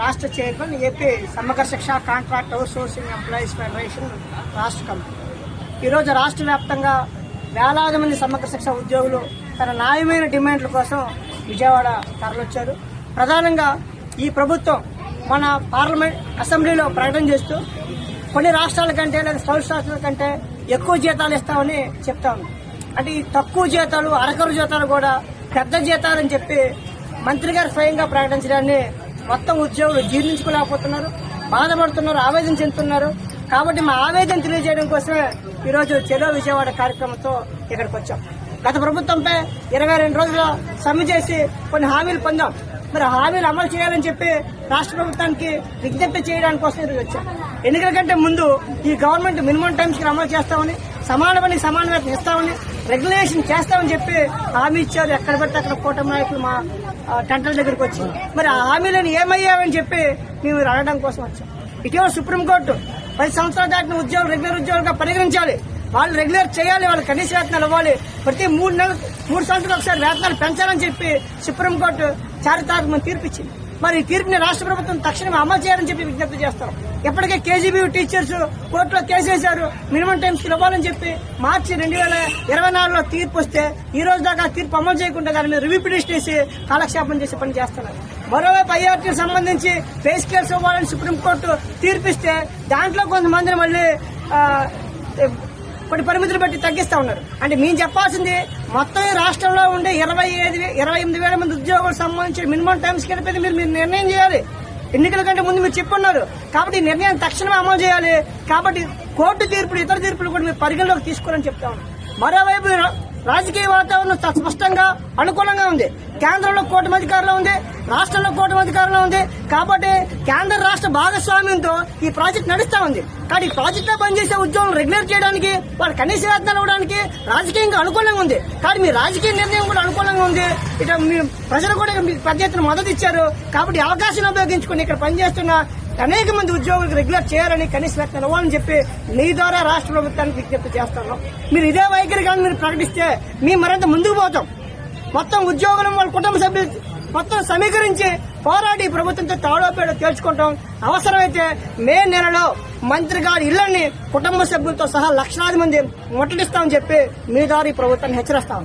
రాష్ట్ర chairman AP సమగ్ర శిక్ష contract out sourcing employees federation రాష్ట్ర కమిటీ. ఈరోజు రాష్ట్ర వ్యాప్తంగా వేలాది మంది సమగ్ర శిక్ష ఉద్యోగులు తన న్యాయమైన డిమాండ్ల కోసం విజయవాడ తరలొచ్చారు. ప్రధానంగా ఈ ప్రభుత్వం మన పార్లమెంట్ అసెంబ్లీలో ప్రకటన చేస్తూ కొన్ని రాష్ట్రాల కంటే లేదా సౌత్ రాష్ట్రాల కంటే ఎక్కువ జీతాలు ఇస్తామని చెప్తా ఉంది. అంటే ఈ తక్కువ జీతాలు, అరకరు జీతాలు కూడా పెద్ద జీతాలని చెప్పి మంత్రి గారు స్వయంగా ప్రకటించడాన్ని మొత్తం ఉద్యోగులు జీర్ణించుకోలేకపోతున్నారు, బాధపడుతున్నారు, ఆవేదన చెందుతున్నారు. కాబట్టి మా ఆవేదన తెలియజేయడం కోసమే ఈరోజు చెలో విజయవాడ కార్యక్రమంతో ఇక్కడికి వచ్చాం. గత ప్రభుత్వంపై 22 రోజుల సమ్మె చేసి కొన్ని హామీలు పొందాం. మరి హామీలు అమలు చేయాలని చెప్పి రాష్ట్ర ప్రభుత్వానికి విజ్ఞప్తి చేయడానికి కోసం ఈరోజు వచ్చాం. ఎన్నికల కంటే ముందు ఈ గవర్నమెంట్ మినిమం టైమ్స్ కి అమలు చేస్తామని, సమాన పనికి సమాన వేతనం ఇస్తామని, రెగ్యులేషన్ చేస్తామని చెప్పి హామీ ఇచ్చారు. ఎక్కడ పడితే అక్కడ కూటమి నాయకులు మా టెంటల దగ్గరికి వచ్చి మరి ఆ హామీలను ఏమయ్యావని చెప్పి మేము అడగడం కోసం వచ్చాం. ఇటీవల సుప్రీంకోర్టు 10 సంవత్సరాలు దాటిన ఉద్యోగులు రెగ్యులర్ ఉద్యోగులుగా పరిగణించాలి, వాళ్ళు రెగ్యులర్ చేయాలి, వాళ్ళ కనీస వేతనాలు ఇవ్వాలి, ప్రతి 3 సంవత్సరాలు ఒకసారి వేతనాలు పెంచాలని చెప్పి సుప్రీంకోర్టు చారిత్రాత్మక తీర్పు ఇచ్చింది. మరి ఈ తీర్పుని రాష్ట్ర ప్రభుత్వం తక్షణమే అమలు చేయాలని చెప్పి విజ్ఞప్తి చేస్తాం. ఇప్పటికే కేజీబీ టీచర్స్ కోర్టులో కేసేశారు, మినిమం టైమ్స్ ఇవ్వాలని చెప్పి. మార్చి 2024లో తీర్పు వస్తే ఈ రోజు దాకా తీర్పు అమలు చేయకుండా దాని మీద రివ్యూ పిటిషన్ వేసి కాలక్షేపం చేసే పని చేస్తున్నారు. మరోవైపు ఐఆర్టీకి సంబంధించి పే స్కేల్స్ ఇవ్వాలని సుప్రీంకోర్టు తీర్పిస్తే దాంట్లో కొంతమందిని మళ్ళీ కొన్ని పరిమితులు బట్టి తగ్గిస్తా ఉన్నారు. అంటే మేము చెప్పాల్సింది మొత్తం రాష్ట్రంలో ఉండే 28,000 మంది ఉద్యోగులకు సంబంధించి మినిమం టైమ్స్ కలిపేది మీరు నిర్ణయం చేయాలి. ఎన్నికల కంటే ముందు మీరు చెప్పున్నారు కాబట్టి ఈ నిర్ణయాన్ని తక్షణమే అమలు చేయాలి. కాబట్టి కోర్టు తీర్పులు, ఇతర తీర్పులు కూడా మీరు పరిగణలోకి తీసుకోవాలని చెప్తా ఉన్నాం. మరోవైపు రాజకీయ వాతావరణం స్పష్టంగా అనుకూలంగా ఉంది. కేంద్రంలో కూటమి అధికారంలో ఉంది, రాష్ట్రంలో కూటమి అధికారంలో ఉంది. కాబట్టి కేంద్ర రాష్ట్ర భాగస్వామ్యంతో ఈ ప్రాజెక్ట్ నడుస్తా ఉంది. కానీ ఈ ప్రాజెక్ట్ లో పనిచేసే ఉద్యోగులు రెగ్యులర్ చేయడానికి, వాళ్ళ కనీస వేతనాలు ఇవ్వడానికి రాజకీయంగా అనుకూలంగా ఉంది. కానీ మీ రాజకీయ నిర్ణయం కూడా అనుకూలంగా ఉంది. ఇక మీ ప్రజలు కూడా మీకు పెద్ద ఎత్తున మద్దతు ఇచ్చారు. కాబట్టి అవకాశాన్ని ఉపయోగించుకుని ఇక్కడ పనిచేస్తున్న అనేక మంది ఉద్యోగులకు రెగ్యులర్ చేయాలని, కనీస వేతనాలు ఇవ్వాలని చెప్పి మీ ద్వారా రాష్ట్ర ప్రభుత్వానికి విజ్ఞప్తి చేస్తున్నాం. మీరు ఇదే వైఖరి కానీ మీరు ప్రకటిస్తే మేము మరింత ముందుకు పోతాం. మొత్తం ఉద్యోగులు, వాళ్ళ కుటుంబ సభ్యులు మొత్తం సమీకరించి పోరాడి ప్రభుత్వంతో తాడోపేడో తేల్చుకుంటాం. అవసరమైతే మే నెలలో మంత్రి గారి ఇళ్లని కుటుంబ సభ్యులతో సహా లక్షలాది మంది ముట్టడిస్తామని చెప్పి మీ ద్వారా ఈ ప్రభుత్వాన్ని హెచ్చరిస్తాం.